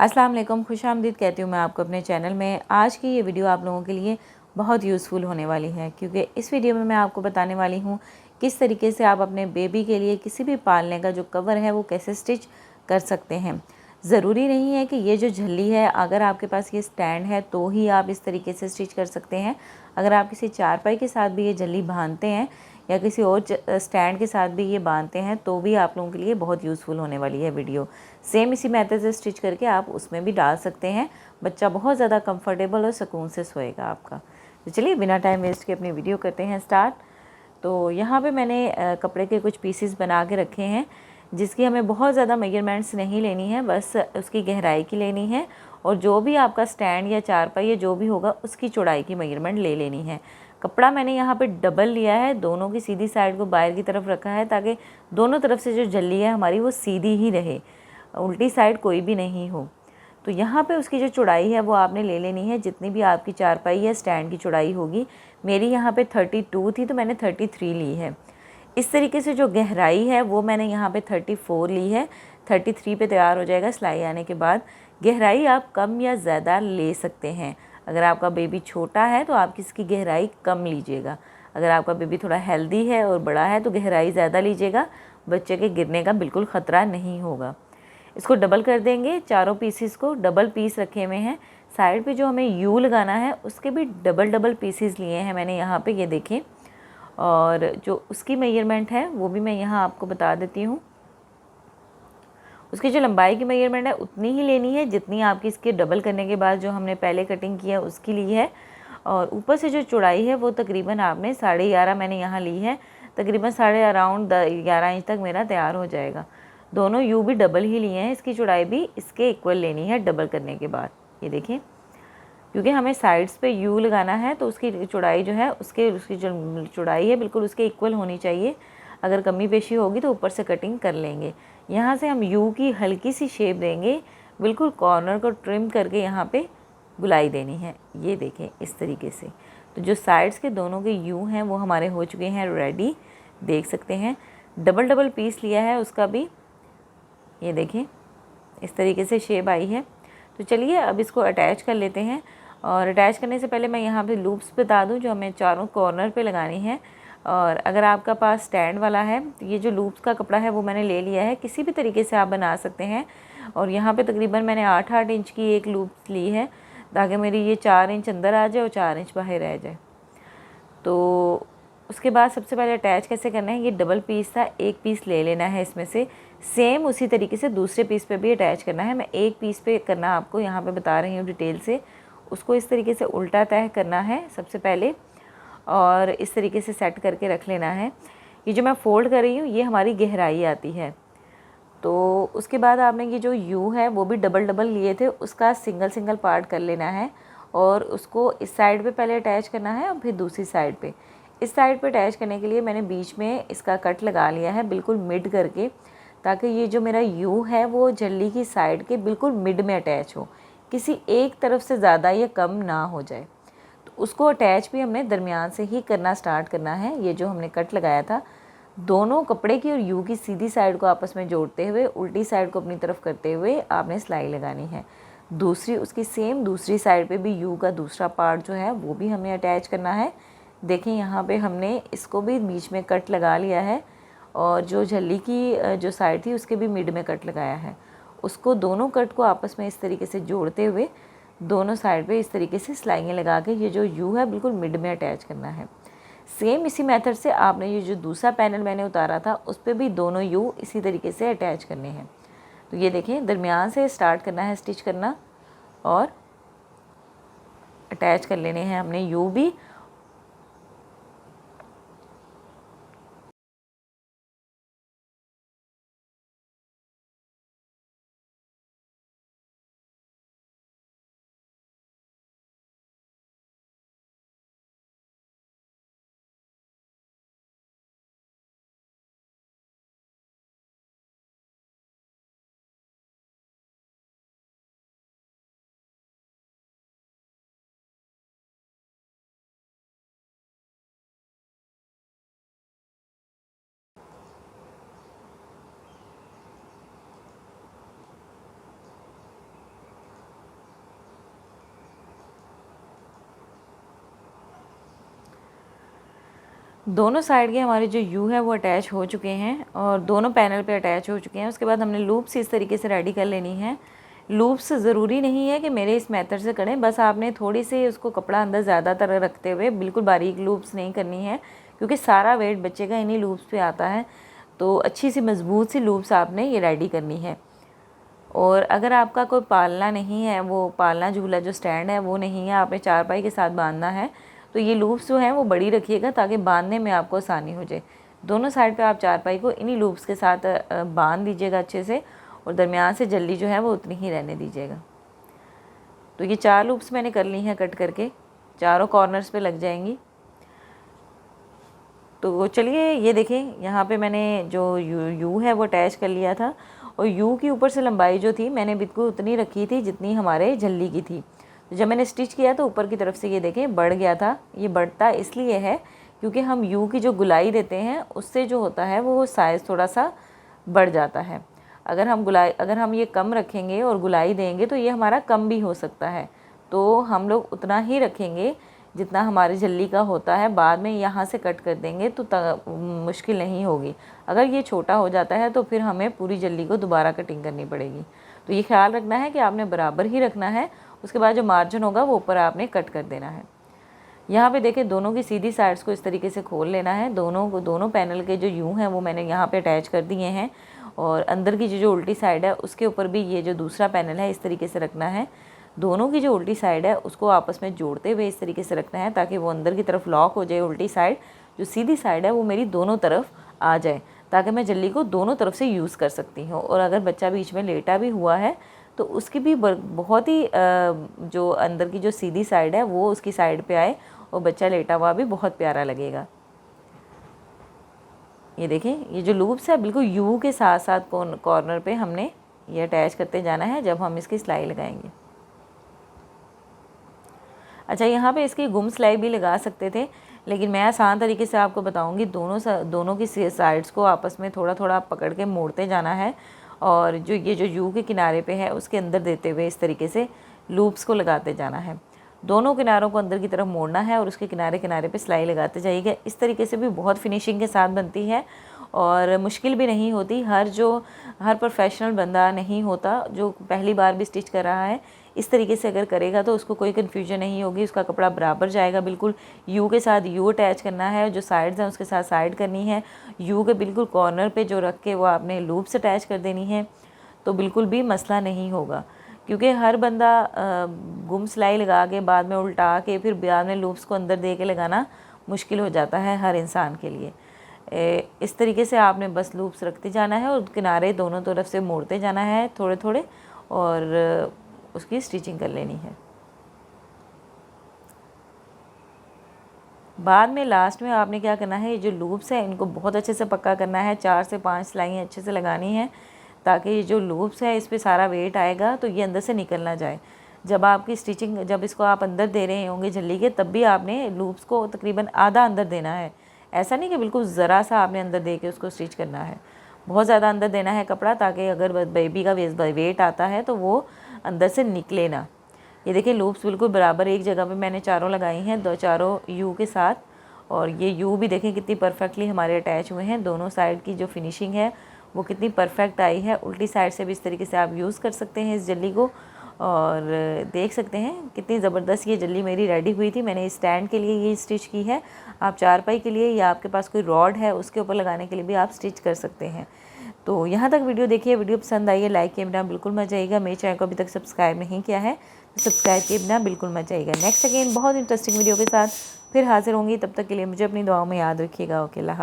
अस्सलाम वालेकुम, खुशामदीद कहती हूँ मैं आपको अपने चैनल में। आज की ये वीडियो आप लोगों के लिए बहुत यूज़फुल होने वाली है, क्योंकि इस वीडियो में मैं आपको बताने वाली हूँ किस तरीके से आप अपने बेबी के लिए किसी भी पालने का जो कवर है वो कैसे स्टिच कर सकते हैं। ज़रूरी नहीं है कि ये जो झल्ली है, अगर आपके पास ये स्टैंड है तो ही आप इस तरीके से स्टिच कर सकते हैं। अगर आप किसी चारपाई के साथ भी ये झल्ली बांधते हैं या किसी और स्टैंड के साथ भी ये बांधते हैं तो भी आप लोगों के लिए बहुत यूज़फुल होने वाली है वीडियो। सेम इसी मेथड से स्टिच करके आप उसमें भी डाल सकते हैं। बच्चा बहुत ज़्यादा कंफर्टेबल और सुकून से सोएगा आपका। तो चलिए बिना टाइम वेस्ट के अपनी वीडियो करते हैं स्टार्ट। तो यहाँ पे मैंने कपड़े के कुछ पीसेस बना के रखे हैं, जिसकी हमें बहुत ज़्यादा मेजरमेंट्स नहीं लेनी है, बस उसकी गहराई की लेनी है और जो भी आपका स्टैंड या चारपाई या जो भी होगा उसकी चौड़ाई की मेजरमेंट ले लेनी है। कपड़ा मैंने यहाँ पे डबल लिया है, दोनों की सीधी साइड को बाहर की तरफ रखा है ताकि दोनों तरफ से जो झल्ली है हमारी वो सीधी ही रहे, उल्टी साइड कोई भी नहीं हो। तो यहाँ पे उसकी जो चौड़ाई है वो आपने ले लेनी है, जितनी भी आपकी चारपाई या स्टैंड की चौड़ाई होगी। मेरी यहाँ पे 32 थी तो मैंने 33 ली है। इस तरीके से जो गहराई है वो मैंने यहाँ पे 34 ली है। 33 पे तैयार हो जाएगा सिलाई आने के बाद। गहराई आप कम या ज़्यादा ले सकते हैं। अगर आपका बेबी छोटा है तो आप इसकी गहराई कम लीजिएगा, अगर आपका बेबी थोड़ा हेल्दी है और बड़ा है तो गहराई ज़्यादा लीजिएगा। बच्चे के गिरने का बिल्कुल ख़तरा नहीं होगा। इसको डबल कर देंगे, चारों पीसीस को डबल पीस रखे हुए हैं। साइड पे जो हमें यू लगाना है उसके भी डबल डबल पीसीस लिए हैं मैंने यहाँ पे, ये देखें। और जो उसकी मेजरमेंट है वो भी मैं यहाँ आपको बता देती हूँ। उसकी जो लंबाई की मेजरमेंट है उतनी ही लेनी है जितनी आपकी इसके डबल करने के बाद जो हमने पहले कटिंग किया उसकी ली है। और ऊपर से जो चौड़ाई है वो तकरीबन आपने 11.5 मैंने यहाँ ली है। तकरीबन अराउंड 11 इंच तक मेरा तैयार हो जाएगा। दोनों यू भी डबल ही लिए हैं, इसकी चौड़ाई भी इसके इक्वल लेनी है डबल करने के बाद। ये देखें, क्योंकि हमें साइड्स पे यू लगाना है तो उसकी चौड़ाई जो है उसकी जो चौड़ाई है बिल्कुल उसके इक्वल होनी चाहिए। अगर कमी पेशी होगी तो ऊपर से कटिंग कर लेंगे। यहाँ से हम यू की हल्की सी शेप देंगे, बिल्कुल कॉर्नर को ट्रिम करके यहाँ पे गुलाई देनी है। ये देखें इस तरीके से। तो जो साइड्स के दोनों के यू हैं वो हमारे हो चुके हैं रेडी, देख सकते हैं। डबल डबल पीस लिया है उसका भी, ये देखें इस तरीके से शेप आई है। तो चलिए अब इसको अटैच कर लेते हैं। और अटैच करने से पहले मैं यहाँ पे लूप्स बता दूँ जो हमें चारों कॉर्नर पे लगानी है। और अगर आपका पास स्टैंड वाला है तो ये जो लूप्स का कपड़ा है वो मैंने ले लिया है, किसी भी तरीके से आप बना सकते हैं। और यहाँ पे तकरीबन मैंने 8-8 इंच की एक लूप ली है ताकि मेरी ये 4 इंच अंदर आ जाए और 4 इंच बाहर रह जाए। तो उसके बाद सबसे पहले अटैच कैसे करना है, ये डबल पीस था, एक पीस ले लेना है इसमें से। सेम उसी तरीके से दूसरे पीस पे भी अटैच करना है। मैं एक पीस पे करना आपको यहाँ पे बता रही हूँ डिटेल से। उसको इस तरीके से उल्टा तय करना है सबसे पहले और इस तरीके से सेट करके रख लेना है। ये जो मैं फ़ोल्ड कर रही हूँ ये हमारी गहराई आती है। तो उसके बाद आपने ये जो यू है वो भी डबल डबल लिए थे, उसका सिंगल सिंगल पार्ट कर लेना है और उसको इस साइड पे पहले अटैच करना है और फिर दूसरी साइड पे। इस साइड पे अटैच करने के लिए मैंने बीच में इसका कट लगा लिया है बिल्कुल मिड करके, ताकि ये जो मेरा यू है वो झल्ली की साइड के बिल्कुल मिड में अटैच हो, किसी एक तरफ से ज़्यादा या कम ना हो जाए। तो उसको अटैच भी हमने दरमियान से ही करना स्टार्ट करना है। ये जो हमने कट लगाया था, दोनों कपड़े की और यू की सीधी साइड को आपस में जोड़ते हुए उल्टी साइड को अपनी तरफ करते हुए आपने सिलाई लगानी है। दूसरी उसकी सेम दूसरी साइड पे भी यू का दूसरा पार्ट जो है वो भी हमें अटैच करना है। देखें यहाँ पे हमने इसको भी बीच में कट लगा लिया है और जो झल्ली की जो साइड थी उसके भी मिड में कट लगाया है। उसको दोनों कट को आपस में इस तरीके से जोड़ते हुए दोनों साइड पे इस तरीके से सिलाइयाँ लगा के ये जो यू है बिल्कुल मिड में अटैच करना है। सेम इसी मेथड से आपने ये जो दूसरा पैनल मैंने उतारा था उस पर भी दोनों यू इसी तरीके से अटैच करने हैं। तो ये देखें दरमियान से स्टार्ट करना है स्टिच करना और अटैच कर लेने हैं हमने यू भी। दोनों साइड के हमारे जो यू है वो अटैच हो चुके हैं और दोनों पैनल पे अटैच हो चुके हैं। उसके बाद हमने लूप्स इस तरीके से रेडी कर लेनी है। लूप्स ज़रूरी नहीं है कि मेरे इस मेथड से करें, बस आपने थोड़ी सी उसको कपड़ा अंदर ज़्यादातर रखते हुए बिल्कुल बारीक लूप्स नहीं करनी है, क्योंकि सारा वेट बच्चे का इन्हीं लूप्स पे आता है। तो अच्छी सी मज़बूत सी लूप्स आपने ये रेडी करनी है। और अगर आपका कोई पालना नहीं है, वो पालना झूला जो स्टैंड है वो नहीं है, आपने चारपाई के साथ बांधना है, तो ये लूप्स जो हैं वो बड़ी रखिएगा ताकि बांधने में आपको आसानी हो जाए। दोनों साइड पे आप चारपाई को इन्हीं लूप्स के साथ बांध दीजिएगा अच्छे से, और दरमियान से जल्दी जो है वो उतनी ही रहने दीजिएगा। तो ये 4 लूप्स मैंने कर ली हैं कट करके, चारों कॉर्नर्स पे लग जाएंगी। तो चलिए ये देखें, यहाँ पे मैंने जो यू है वो अटैच कर लिया था, और यू की ऊपर से लंबाई जो थी मैंने बिल्कुल उतनी रखी थी जितनी हमारे झल्ली की थी। तो जब मैंने स्टिच किया तो ऊपर की तरफ से ये देखें बढ़ गया था। ये बढ़ता इसलिए है क्योंकि हम यू की जो गुलाई देते हैं उससे जो होता है वो साइज़ थोड़ा सा बढ़ जाता है। अगर हम ये कम रखेंगे और गुलाई देंगे तो ये हमारा कम भी हो सकता है। तो हम लोग उतना ही रखेंगे जितना हमारी झल्ली का होता है, बाद में यहाँ से कट कर देंगे तो मुश्किल नहीं होगी। अगर ये छोटा हो जाता है तो फिर हमें पूरी झल्ली को दोबारा कटिंग करनी पड़ेगी। तो ये ख्याल रखना है कि आपने बराबर ही रखना है। उसके बाद जो मार्जिन होगा वो ऊपर आपने कट कर देना है। यहाँ पे देखें, दोनों की सीधी साइड्स को इस तरीके से खोल लेना है। दोनों पैनल के जो यूँ हैं वो मैंने यहाँ पे अटैच कर दिए हैं, और अंदर की जो उल्टी साइड है उसके ऊपर भी ये जो दूसरा पैनल है इस तरीके से रखना है। दोनों की जो उल्टी साइड है उसको आपस में जोड़ते हुए इस तरीके से रखना है ताकि वो अंदर की तरफ लॉक हो जाए। उल्टी साइड जो सीधी साइड है वो मेरी दोनों तरफ आ जाए, ताकि मैं झल्ली को दोनों तरफ से यूज़ कर सकती हूँ। और अगर बच्चा बीच में लेटा भी हुआ है तो उसकी भी बहुत ही जो अंदर की जो सीधी साइड है वो उसकी साइड पे आए, और बच्चा लेटा हुआ भी बहुत प्यारा लगेगा। ये देखें, ये जो लूप्स है बिल्कुल यू के साथ साथ कॉर्नर पे हमने ये अटैच करते जाना है जब हम इसकी सिलाई लगाएंगे। अच्छा, यहाँ पे इसकी गुम सिलाई भी लगा सकते थे, लेकिन मैं आसान तरीके से आपको बताऊंगी। दोनों की साइड्स को आपस में थोड़ा थोड़ा पकड़ के मोड़ते जाना है, और जो यू के किनारे पे है उसके अंदर देते हुए इस तरीके से लूप्स को लगाते जाना है। दोनों किनारों को अंदर की तरफ मोड़ना है और उसके किनारे किनारे पे सिलाई लगाते जाइएगा। इस तरीके से भी बहुत फिनिशिंग के साथ बनती है और मुश्किल भी नहीं होती। हर प्रोफेशनल बंदा नहीं होता जो पहली बार भी स्टिच कर रहा है, इस तरीके से अगर करेगा तो उसको कोई कन्फ्यूजन नहीं होगी। उसका कपड़ा बराबर जाएगा। बिल्कुल यू के साथ यू अटैच करना है, जो साइड्स हैं उसके साथ साइड करनी है। यू के बिल्कुल कॉर्नर पे जो रख के वो आपने लूप्स अटैच कर देनी है, तो बिल्कुल भी मसला नहीं होगा। क्योंकि हर बंदा गुम सिलाई लगा के बाद में उल्टा के फिर बाद में लूप्स को अंदर दे के लगाना मुश्किल हो जाता है हर इंसान के लिए। इस तरीके से आपने बस लूप्स रखते जाना है और किनारे दोनों तरफ से मोड़ते जाना है थोड़े थोड़े, और उसकी स्टिचिंग कर लेनी है। बाद में लास्ट में आपने क्या करना है, ये जो लूप्स हैं इनको बहुत अच्छे से पक्का करना है। 4 से 5 सिलाइयाँ अच्छे से लगानी है ताकि ये जो लूप्स है इस पे सारा वेट आएगा तो ये अंदर से निकल ना जाए। जब इसको आप अंदर दे रहे होंगे झल्ली के, तब भी आपने लूप्स को तकरीबन आधा अंदर देना है। ऐसा नहीं कि बिल्कुल ज़रा सा आपने अंदर दे के उसको स्टिच करना है, बहुत ज़्यादा अंदर देना है कपड़ा, ताकि अगर बेबी का वेट आता है तो वो अंदर से निकले ना। ये देखिए, लूप्स बिल्कुल बराबर एक जगह पे मैंने चारों लगाई हैं, चारों यू के साथ। और ये यू भी देखें कितनी परफेक्टली हमारे अटैच हुए हैं। दोनों साइड की जो फिनिशिंग है वो कितनी परफेक्ट आई है। उल्टी साइड से भी इस तरीके से आप यूज़ कर सकते हैं इस जल्ली को, और देख सकते हैं कितनी ज़बरदस्त ये जल्ली मेरी रेडी हुई थी। मैंने स्टैंड के लिए ये स्टिच की है। आप चारपाई के लिए या आपके पास कोई रॉड है उसके ऊपर लगाने के लिए भी आप स्टिच कर सकते हैं। तो यहाँ तक वीडियो देखिए। वीडियो पसंद आई है लाइक किए बिना बिल्कुल मत जाइएगा। मेरे चैनल को अभी तक सब्सक्राइब नहीं किया है तो सब्सक्राइब किए बिना बिल्कुल मत जाइएगा। नेक्स्ट अगेन बहुत इंटरेस्टिंग वीडियो के साथ फिर हाजिर होंगी। तब तक के लिए मुझे अपनी दुआओं में याद रखिएगा। ओके, अल्लाह।